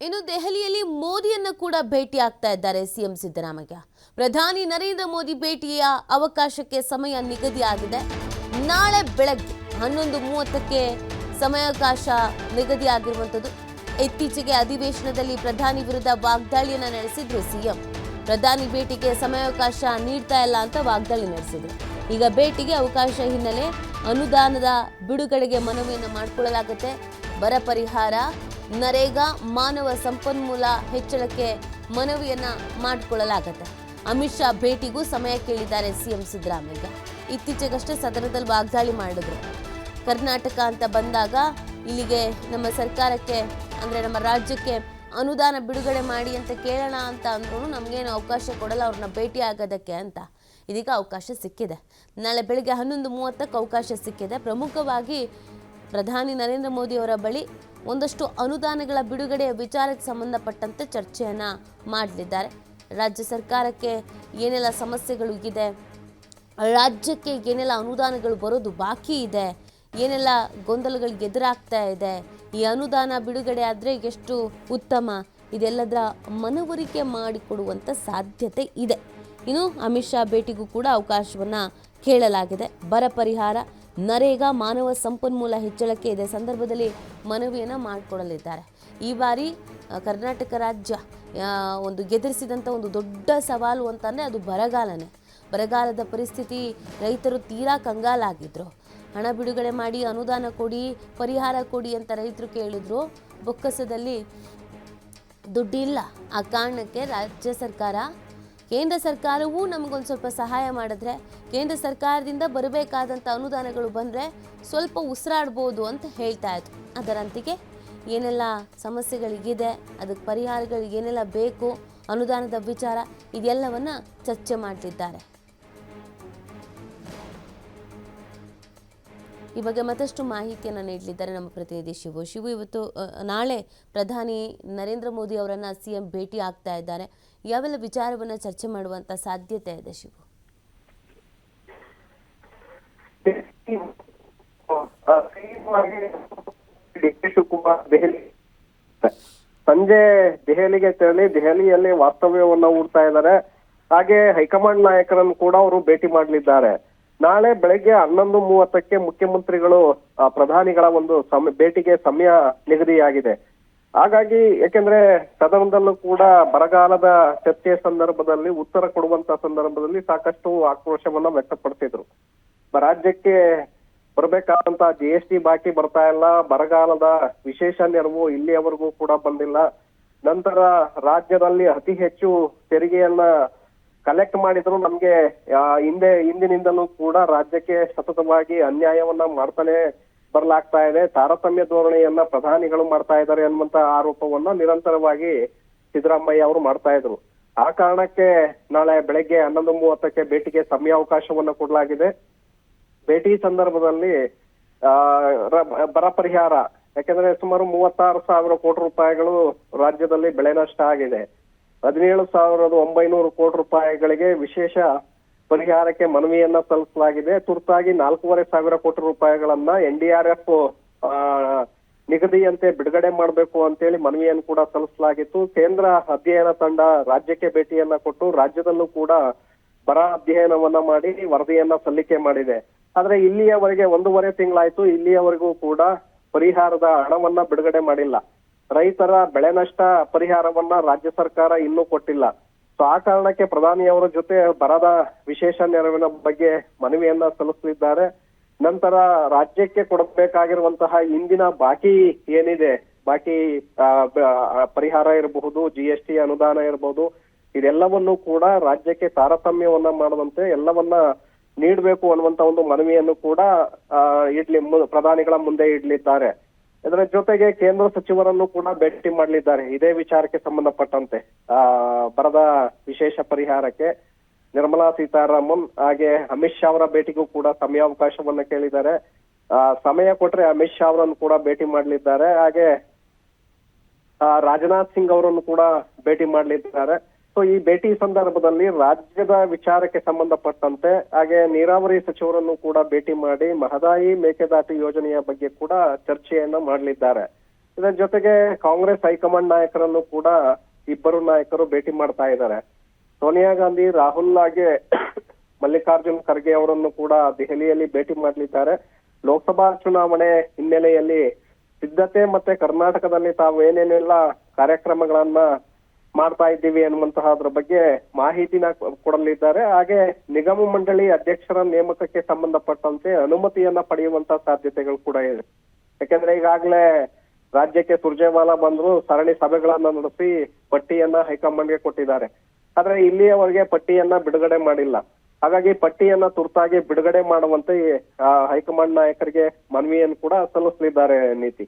ಇನ್ನು ದೆಹಲಿಯಲ್ಲಿ ಮೋದಿಯನ್ನು ಕೂಡ ಭೇಟಿ ಆಗ್ತಾ ಇದ್ದಾರೆ ಸಿಎಂ ಸಿದ್ದರಾಮಯ್ಯ. ಪ್ರಧಾನಿ ನರೇಂದ್ರ ಮೋದಿ ಭೇಟಿಯ ಅವಕಾಶಕ್ಕೆ ಸಮಯ ನಿಗದಿಯಾಗಿದೆ. ನಾಳೆ ಬೆಳಗ್ಗೆ 11:30ಕ್ಕೆ ಸಮಯಾವಕಾಶ ನಿಗದಿಯಾಗಿರುವಂಥದ್ದು. ಇತ್ತೀಚೆಗೆ ಅಧಿವೇಶನದಲ್ಲಿ ಪ್ರಧಾನಿ ವಿರುದ್ಧ ವಾಗ್ದಾಳಿಯನ್ನು ನಡೆಸಿದ್ರು ಸಿಎಂ. ಪ್ರಧಾನಿ ಭೇಟಿಗೆ ಸಮಯಾವಕಾಶ ನೀಡ್ತಾ ಇಲ್ಲ ಅಂತ ವಾಗ್ದಾಳಿ ನಡೆಸಿದ್ರು. ಈಗ ಭೇಟಿಗೆ ಅವಕಾಶ ಹಿನ್ನೆಲೆ ಅನುದಾನದ ಬಿಡುಗಡೆಗೆ ಮನವಿಯನ್ನು ಮಾಡಿಕೊಳ್ಳಲಾಗುತ್ತೆ. ಬರ ಪರಿಹಾರ, ನರೇಗಾ, ಮಾನವ ಸಂಪನ್ಮೂಲ ಹೆಚ್ಚಳಕ್ಕೆ ಮನವಿಯನ್ನ ಮಾಡಿಕೊಳ್ಳಲಾಗುತ್ತೆ. ಅಮಿತ್ ಶಾ ಭೇಟಿಗೂ ಸಮಯ ಕೇಳಿದ್ದಾರೆ ಸಿಎಂ ಸಿದ್ದರಾಮಯ್ಯ. ಇತ್ತೀಚೆಗಷ್ಟೇ ಸದನದಲ್ಲಿ ವಾಗ್ದಾಳಿ ಮಾಡಿದ್ರು. ಕರ್ನಾಟಕ ಅಂತ ಬಂದಾಗ ಇಲ್ಲಿಗೆ ನಮ್ಮ ಸರ್ಕಾರಕ್ಕೆ ಅಂದರೆ ನಮ್ಮ ರಾಜ್ಯಕ್ಕೆ ಅನುದಾನ ಬಿಡುಗಡೆ ಮಾಡಿ ಅಂತ ಕೇಳೋಣ ಅಂತ ಅಂದ್ರೂ ನಮಗೇನು ಅವಕಾಶ ಕೊಡಲ್ಲ ಅವ್ರನ್ನ ಭೇಟಿ ಆಗೋದಕ್ಕೆ ಅಂತ. ಇದೀಗ ಅವಕಾಶ ಸಿಕ್ಕಿದೆ. ನಾಳೆ ಬೆಳಗ್ಗೆ 11:30ಕ್ಕೆ ಅವಕಾಶ ಸಿಕ್ಕಿದೆ. ಪ್ರಮುಖವಾಗಿ ಪ್ರಧಾನಿ ನರೇಂದ್ರ ಮೋದಿ ಅವರ ಬಳಿ ಒಂದಷ್ಟು ಅನುದಾನಗಳ ಬಿಡುಗಡೆಯ ವಿಚಾರಕ್ಕೆ ಸಂಬಂಧಪಟ್ಟಂತೆ ಚರ್ಚೆಯನ್ನು ಮಾಡಲಿದ್ದಾರೆ. ರಾಜ್ಯ ಸರ್ಕಾರಕ್ಕೆ ಏನೆಲ್ಲ ಸಮಸ್ಯೆಗಳು ಇದೆ, ರಾಜ್ಯಕ್ಕೆ ಏನೆಲ್ಲ ಅನುದಾನಗಳು ಬರೋದು ಬಾಕಿ ಇದೆ, ಏನೆಲ್ಲ ಗೊಂದಲಗಳು ಎದುರಾಗ್ತಾ ಇದೆ, ಈ ಅನುದಾನ ಬಿಡುಗಡೆ ಆದರೆ ಎಷ್ಟು ಉತ್ತಮ, ಇದೆಲ್ಲದರ ಮನವರಿಕೆ ಮಾಡಿಕೊಡುವಂಥ ಸಾಧ್ಯತೆ ಇದೆ. ಇನ್ನು ಅಮಿತ್ ಶಾ ಭೇಟಿಗೂ ಕೂಡ ಅವಕಾಶವನ್ನು ಕೇಳಲಾಗಿದೆ. ಬರ ಪರಿಹಾರ, ನರೇಗಾ, ಮಾನವ ಸಂಪನ್ಮೂಲ ಹೆಚ್ಚಳಕ್ಕೆ ಇದೇ ಸಂದರ್ಭದಲ್ಲಿ ಮನವಿಯನ್ನು ಮಾಡಿಕೊಡಲಿದ್ದಾರೆ. ಈ ಬಾರಿ ಕರ್ನಾಟಕ ರಾಜ್ಯ ಒಂದು ಎದುರಿಸಿದಂಥ ಒಂದು ದೊಡ್ಡ ಸವಾಲು ಅಂತಂದರೆ ಅದು ಬರಗಾಲನೇ. ಬರಗಾಲದ ಪರಿಸ್ಥಿತಿ, ರೈತರು ತೀರಾ ಕಂಗಾಲಾಗಿದ್ದರು. ಹಣ ಬಿಡುಗಡೆ ಮಾಡಿ, ಅನುದಾನ ಕೊಡಿ, ಪರಿಹಾರ ಕೊಡಿ ಅಂತ ರೈತರು ಕೇಳಿದ್ರು. ಬೊಕ್ಕಸದಲ್ಲಿ ದುಡ್ಡಿಲ್ಲ. ಆ ಕಾರಣಕ್ಕೆ ರಾಜ್ಯ ಸರ್ಕಾರ, ಕೇಂದ್ರ ಸರ್ಕಾರವೂ ನಮಗೊಂದು ಸ್ವಲ್ಪ ಸಹಾಯ ಮಾಡಿದ್ರೆ, ಕೇಂದ್ರ ಸರ್ಕಾರದಿಂದ ಬರಬೇಕಾದಂಥ ಅನುದಾನಗಳು ಬಂದರೆ ಸ್ವಲ್ಪ ಉಸಿರಾಡ್ಬೋದು ಅಂತ ಹೇಳ್ತಾ ಇದ್ರು. ಅದರಂತೆಯೇ ಏನೆಲ್ಲ ಸಮಸ್ಯೆಗಳಿಗಿದೆ, ಅದಕ್ಕೆ ಪರಿಹಾರಗಳು ಏನೆಲ್ಲ ಬೇಕು, ಅನುದಾನದ ವಿಚಾರ, ಇದೆಲ್ಲವನ್ನು ಚರ್ಚೆ ಮಾಡಲಿದ್ದಾರೆ. ಈ ಬಗ್ಗೆ ಮತ್ತಷ್ಟು ಮಾಹಿತಿಯನ್ನು ನೀಡಲಿದ್ದಾರೆ ನಮ್ಮ ಪ್ರತಿನಿಧಿ ಶಿವು. ಇವತ್ತು ನಾಳೆ ಪ್ರಧಾನಿ ನರೇಂದ್ರ ಮೋದಿ ಅವರನ್ನು ಸಿಎಂ ಭೇಟಿ ಆಗ್ತಾ ಇದ್ದಾರೆ. ಯಾವೆಲ್ಲ ವಿಚಾರವನ್ನು ಚರ್ಚೆ ಮಾಡುವಂತ ಸಾಧ್ಯತೆ ಇದೆ ಶಿವು? ಸಂಜೆ ದೆಹಲಿಗೆ ತೆರಳಿ ದೆಹಲಿಯಲ್ಲಿ ವಾಸ್ತವ್ಯವನ್ನ ಹೂಡ್ತಾ ಇದ್ದಾರೆ. ಹಾಗೆ ಹೈಕಮಾಂಡ್ ನಾಯಕರನ್ನು ಕೂಡ ಅವರು ಭೇಟಿ ಮಾಡಲಿದ್ದಾರೆ. ನಾಳೆ ಬೆಳಗ್ಗೆ 11:30ಕ್ಕೆ ಮುಖ್ಯಮಂತ್ರಿಗಳು ಪ್ರಧಾನಿಗಳ ಒಂದು ಭೇಟಿಗೆ ಸಮಯ ನಿಗದಿಯಾಗಿದೆ. ಹಾಗಾಗಿ ಯಾಕೆಂದ್ರೆ ಸದನದಲ್ಲೂ ಕೂಡ ಬರಗಾಲದ ಚರ್ಚೆ ಸಂದರ್ಭದಲ್ಲಿ ಉತ್ತರ ಕೊಡುವಂತ ಸಂದರ್ಭದಲ್ಲಿ ಸಾಕಷ್ಟು ಆಕ್ರೋಶವನ್ನ ವ್ಯಕ್ತಪಡಿಸಿದ್ರು. ರಾಜ್ಯಕ್ಕೆ ಬರಬೇಕಾದಂತ GST ಬಾಕಿ ಬರ್ತಾ ಇಲ್ಲ, ಬರಗಾಲದ ವಿಶೇಷ ನೆರವು ಇಲ್ಲಿಯವರೆಗೂ ಕೂಡ ಬಂದಿಲ್ಲ. ನಂತರ ರಾಜ್ಯದಲ್ಲಿ ಅತಿ ಹೆಚ್ಚು ತೆರಿಗೆಯನ್ನ ಕಲೆಕ್ಟ್ ಮಾಡಿದ್ರು ನಮ್ಗೆ ಹಿಂದಿನಿಂದಲೂ ಕೂಡ ರಾಜ್ಯಕ್ಕೆ ಸತತವಾಗಿ ಅನ್ಯಾಯವನ್ನ ಮಾಡ್ತಾನೆ ಬರ್ಲಾಗ್ತಾ ಇದೆ, ತಾರತಮ್ಯ ಧೋರಣೆಯನ್ನ ಪ್ರಧಾನಿಗಳು ಮಾಡ್ತಾ ಇದ್ದಾರೆ ಅನ್ನುವಂತ ಆರೋಪವನ್ನ ನಿರಂತರವಾಗಿ ಸಿದ್ದರಾಮಯ್ಯ ಅವರು ಮಾಡ್ತಾ ಇದ್ರು. ಆ ಕಾರಣಕ್ಕೆ ನಾಳೆ ಬೆಳಗ್ಗೆ 11:30ಕ್ಕೆ ಭೇಟಿಗೆ ಸಮಯಾವಕಾಶವನ್ನ ಕೊಡಲಾಗಿದೆ. ಭೇಟಿ ಸಂದರ್ಭದಲ್ಲಿ ಬರ ಪರಿಹಾರ, ಯಾಕೆಂದ್ರೆ ಸುಮಾರು 36,000 ಕೋಟಿ ರೂಪಾಯಿಗಳು ರಾಜ್ಯದಲ್ಲಿ ಬೆಳೆ ನಷ್ಟ ಆಗಿದೆ. 17,900 ಕೋಟಿ ರೂಪಾಯಿಗಳಿಗೆ ವಿಶೇಷ ಪರಿಹಾರಕ್ಕೆ ಮನವಿಯನ್ನ ಸಲ್ಲಿಸಲಾಗಿದೆ. ತುರ್ತಾಗಿ 4,500 ಕೋಟಿ ರೂಪಾಯಿಗಳನ್ನ NDRF ನಿಗದಿಯಂತೆ ಬಿಡುಗಡೆ ಮಾಡಬೇಕು ಅಂತೇಳಿ ಮನವಿಯನ್ನು ಕೂಡ ಸಲ್ಲಿಸಲಾಗಿತ್ತು. ಕೇಂದ್ರ ಅಧ್ಯಯನ ತಂಡ ರಾಜ್ಯಕ್ಕೆ ಭೇಟಿಯನ್ನ ಕೊಟ್ಟು ರಾಜ್ಯದಲ್ಲೂ ಕೂಡ ಬರ ಅಧ್ಯಯನವನ್ನ ಮಾಡಿ ವರದಿಯನ್ನ ಸಲ್ಲಿಕೆ ಮಾಡಿದೆ. ಆದ್ರೆ ಇಲ್ಲಿಯವರೆಗೆ 1.5 ತಿಂಗಳಾಯ್ತು, ಇಲ್ಲಿಯವರೆಗೂ ಕೂಡ ಪರಿಹಾರದ ಹಣವನ್ನ ಬಿಡುಗಡೆ ಮಾಡಿಲ್ಲ. ರೈತರ ಬೆಳೆ ನಷ್ಟ ಪರಿಹಾರವನ್ನ ರಾಜ್ಯ ಸರ್ಕಾರ ಇನ್ನೂ ಕೊಟ್ಟಿಲ್ಲ. ಸೊ ಆ ಕಾರಣಕ್ಕೆ ಪ್ರಧಾನಿಯವರ ಜೊತೆ ಬರದ ವಿಶೇಷ ನೆರವಿನ ಬಗ್ಗೆ ಮನವಿಯನ್ನ ಸಲ್ಲಿಸಲಿದ್ದಾರೆ. ನಂತರ ರಾಜ್ಯಕ್ಕೆ ಕೊಡಬೇಕಾಗಿರುವಂತಹ ಇಂದಿನ ಬಾಕಿ ಏನಿದೆ, ಬಾಕಿ ಪರಿಹಾರ ಇರಬಹುದು, GST ಅನುದಾನ ಇರಬಹುದು, ಇದೆಲ್ಲವನ್ನು ಕೂಡ ರಾಜ್ಯಕ್ಕೆ ತಾರತಮ್ಯವನ್ನ ಮಾಡುವಂತೆ ಎಲ್ಲವನ್ನ ನೀಡಬೇಕು ಅನ್ನುವಂತ ಒಂದು ಮನವಿಯನ್ನು ಕೂಡ ಪ್ರಧಾನಿಗಳ ಮುಂದೆ ಇಡ್ಲಿದ್ದಾರೆ. ಇದರ ಜೊತೆಗೆ ಕೇಂದ್ರ ಸಚಿವರನ್ನು ಕೂಡ ಭೇಟಿ ಮಾಡಲಿದ್ದಾರೆ. ಇದೇ ವಿಚಾರಕ್ಕೆ ಸಂಬಂಧಪಟ್ಟಂತೆ ಬರದ ವಿಶೇಷ ಪರಿಹಾರಕ್ಕೆ ನಿರ್ಮಲಾ ಸೀತಾರಾಮನ್ ಹಾಗೆ ಅಮಿತ್ ಶಾ ಅವರ ಭೇಟಿಗೂ ಕೂಡ ಸಮಯಾವಕಾಶವನ್ನ ಕೇಳಿದ್ದಾರೆ. ಸಮಯ ಕೊಟ್ರೆ ಅಮಿತ್ ಶಾ ಅವರನ್ನು ಕೂಡ ಭೇಟಿ ಮಾಡಲಿದ್ದಾರೆ. ಹಾಗೆ ರಾಜನಾಥ್ ಸಿಂಗ್ ಅವರನ್ನು ಕೂಡ ಭೇಟಿ ಮಾಡಲಿದ್ದಾರೆ. ಸೊ ಈ ಭೇಟಿ ಸಂದರ್ಭದಲ್ಲಿ ರಾಜ್ಯದ ವಿಚಾರಕ್ಕೆ ಸಂಬಂಧಪಟ್ಟಂತೆ ಹಾಗೆ ನೀರಾವರಿ ಸಚಿವರನ್ನು ಕೂಡ ಭೇಟಿ ಮಾಡಿ ಮಹದಾಯಿ ಮೇಕೆದಾಟು ಯೋಜನೆಯ ಬಗ್ಗೆ ಕೂಡ ಚರ್ಚೆಯನ್ನ ಮಾಡಲಿದ್ದಾರೆ. ಇದರ ಜೊತೆಗೆ ಕಾಂಗ್ರೆಸ್ ಹೈಕಮಾಂಡ್ ನಾಯಕರನ್ನು ಕೂಡ ಇಬ್ಬರು ನಾಯಕರು ಭೇಟಿ ಮಾಡ್ತಾ ಇದ್ದಾರೆ. ಸೋನಿಯಾ ಗಾಂಧಿ, ರಾಹುಲ್ ಹಾಗೆ ಮಲ್ಲಿಕಾರ್ಜುನ್ ಖರ್ಗೆ ಅವರನ್ನು ಕೂಡ ದೆಹಲಿಯಲ್ಲಿ ಭೇಟಿ ಮಾಡಲಿದ್ದಾರೆ. ಲೋಕಸಭಾ ಚುನಾವಣೆ ಹಿನ್ನೆಲೆಯಲ್ಲಿ ಸಿದ್ಧತೆ ಮತ್ತೆ ಕರ್ನಾಟಕದಲ್ಲಿ ತಾವು ಏನೇನೆಲ್ಲ ಕಾರ್ಯಕ್ರಮಗಳನ್ನ ಮಾಡ್ತಾ ಇದ್ದೀವಿ ಅನ್ನುವಂತಹದ್ರ ಬಗ್ಗೆ ಮಾಹಿತಿನ ಕೊಡಲಿದ್ದಾರೆ. ಹಾಗೆ ನಿಗಮ ಮಂಡಳಿ ಅಧ್ಯಕ್ಷರ ನೇಮಕಕ್ಕೆ ಸಂಬಂಧಪಟ್ಟಂತೆ ಅನುಮತಿಯನ್ನ ಪಡೆಯುವಂತ ಸಾಧ್ಯತೆಗಳು ಕೂಡ ಇದೆ. ಯಾಕಂದ್ರೆ ಈಗಾಗಲೇ ರಾಜ್ಯಕ್ಕೆ ಸುರ್ಜೇವಾಲಾ ಬಂದ್ರು, ಸರಣಿ ಸಭೆಗಳನ್ನ ನಡೆಸಿ ಪಟ್ಟಿಯನ್ನ ಹೈಕಮಾಂಡ್ಗೆ ಕೊಟ್ಟಿದ್ದಾರೆ. ಆದ್ರೆ ಇಲ್ಲಿಯವರೆಗೆ ಪಟ್ಟಿಯನ್ನ ಬಿಡುಗಡೆ ಮಾಡಿಲ್ಲ. ಹಾಗಾಗಿ ಪಟ್ಟಿಯನ್ನ ತುರ್ತಾಗಿ ಬಿಡುಗಡೆ ಮಾಡುವಂತೆ ಹೈಕಮಾಂಡ್ ನಾಯಕರಿಗೆ ಮನವಿಯನ್ನು ಕೂಡ ಸಲ್ಲಿಸಲಿದ್ದಾರೆ ನೀತಿ.